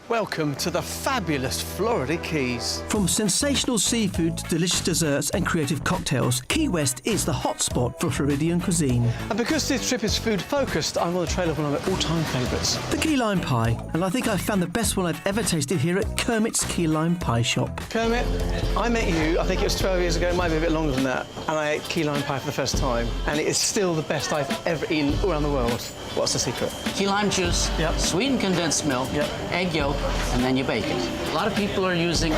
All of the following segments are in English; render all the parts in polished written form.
Welcome to the fabulous Florida Keys. From sensational seafood to delicious desserts and creative cocktails, Key West is the hotspot for Floridian cuisine. And because this trip is food-focused, I'm on the trail of one of my all-time favourites. The key lime pie, and I think I've found the best one I've ever tasted here at Kermit's Key Lime Pie Shop. Kermit, I met you, I think it was 12 years ago, it might be a bit longer than that, and I ate key lime pie for the first time, and it is still the best I've ever eaten all around the world. What's the secret? Key lime juice, sweetened condensed milk, egg yolk, and then you bake it. A lot of people are using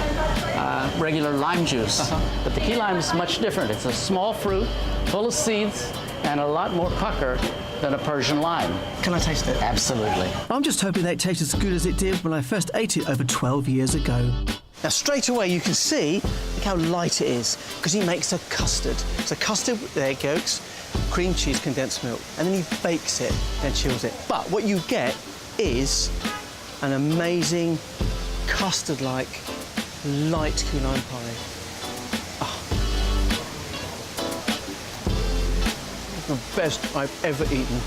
regular lime juice, but the key lime is much different. It's a small fruit, full of seeds, and a lot more pucker than a Persian lime. Can I taste it? Absolutely. I'm just hoping they taste as good as it did when I first ate it over 12 years ago. Now, straight away, you can see, look how light it is, because he makes a custard. It's a custard with egg yolks, cream cheese, condensed milk, and then he bakes it, then chills it. But what you get is an amazing custard-like light key lime pie. Oh. The best I've ever eaten.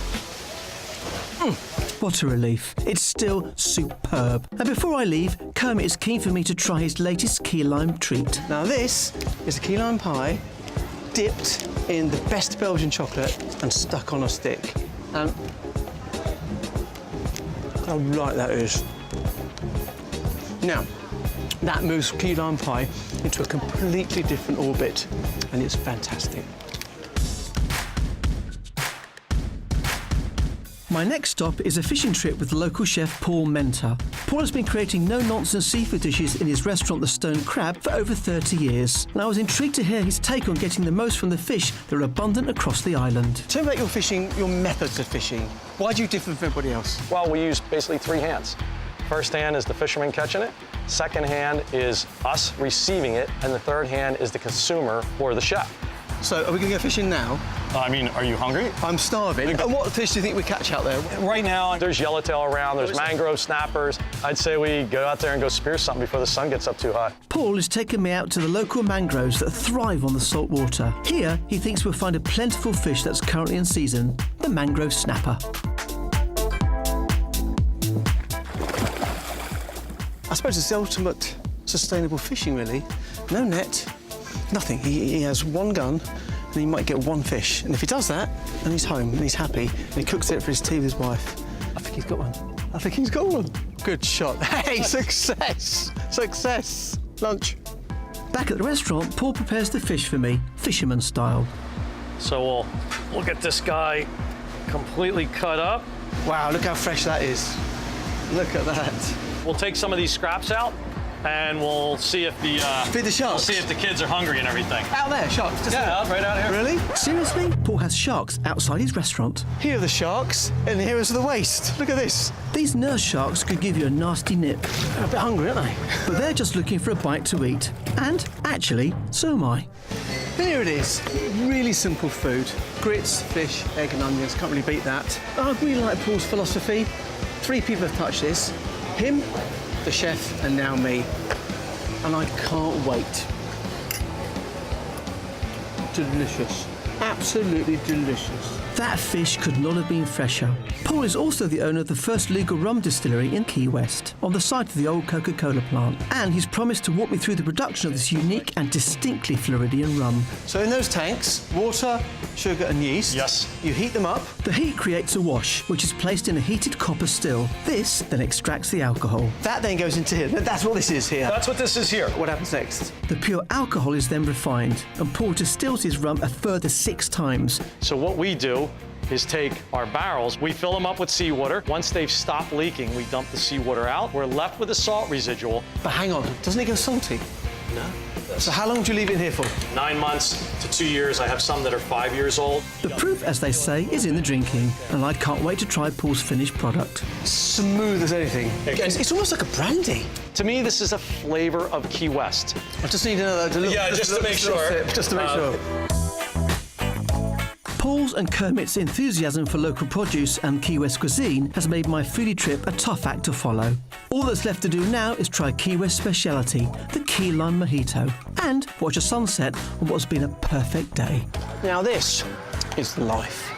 What a relief. It's still superb. And before I leave, Kermit is keen for me to try his latest key lime treat. Now this is a key lime pie dipped in the best Belgian chocolate and stuck on a stick. And how light that is. Now, that moves key lime pie into a completely different orbit, and it's fantastic. My next stop is a fishing trip with local chef Paul Menta. Paul has been creating no-nonsense seafood dishes in his restaurant The Stone Crab for over 30 years. And I was intrigued to hear his take on getting the most from the fish that are abundant across the island. Tell me about your fishing, your methods of fishing. Why do you differ from everybody else? Well, we use basically three hands. First hand is the fisherman catching it, second hand is us receiving it, and the third hand is the consumer or the chef. So, are we going to go fishing now? I mean, are you hungry? I'm starving. And what fish do you think we catch out there? Right now, there's yellowtail around, there's mangrove snappers. I'd say we go out there and go spear something before the sun gets up too high. Paul has taken me out to the local mangroves that thrive on the salt water. Here, he thinks we'll find a plentiful fish that's currently in season, the mangrove snapper. I suppose it's the ultimate sustainable fishing, really. No net, nothing. He has one gun, and he might get one fish. And if he does that, then he's home, and he's happy, and he cooks it for his tea with his wife. I think he's got one. I think he's got one. Good shot. Hey, success! Success! Lunch. Back at the restaurant, Paul prepares the fish for me, fisherman style. So we'll get this guy completely cut up. Wow, look how fresh that is. Look at that. We'll take some of these scraps out, and we'll see if the feed the sharks. We'll see if the kids are hungry and everything. Out there, sharks. Just right out here. Really? Seriously? Paul has sharks outside his restaurant. Here are the sharks, and here is the waste. Look at this. These nurse sharks could give you a nasty nip. They're a bit hungry, aren't they? But they're just looking for a bite to eat. And, actually, so am I. And here it is. Really simple food. Grits, fish, egg and onions. Can't really beat that. I really like Paul's philosophy. 3 people have touched this. Him, the chef, and now me. And I can't wait. Delicious. Absolutely delicious. That fish could not have been fresher. Paul is also the owner of the first legal rum distillery in Key West, on the site of the old Coca-Cola plant. And he's promised to walk me through the production of this unique and distinctly Floridian rum. So in those tanks, water, sugar and yeast. Yes. You heat them up. The heat creates a wash, which is placed in a heated copper still. This then extracts the alcohol. That then goes into here. That's what this is here. That's what this is here. What happens next? The pure alcohol is then refined, and Paul distills his rum a further 6 times. So what we do is take our barrels, we fill them up with seawater. Once they've stopped leaking, we dump the seawater out. We're left with a salt residual. But hang on, doesn't it go salty? No. So how long do you leave it in here for? 9 months to 2 years. I have some that are 5 years old. The proof, as they say, is in the drinking, and I can't wait to try Paul's finished product. Smooth as anything. It's almost like a brandy. To me, this is a flavor of Key West. I just need another just to make sure. Just to make sure. Paul's and Kermit's enthusiasm for local produce and Key West cuisine has made my foodie trip a tough act to follow. All that's left to do now is try Key West speciality, the key lime mojito, and watch a sunset on what's been a perfect day. Now this is life.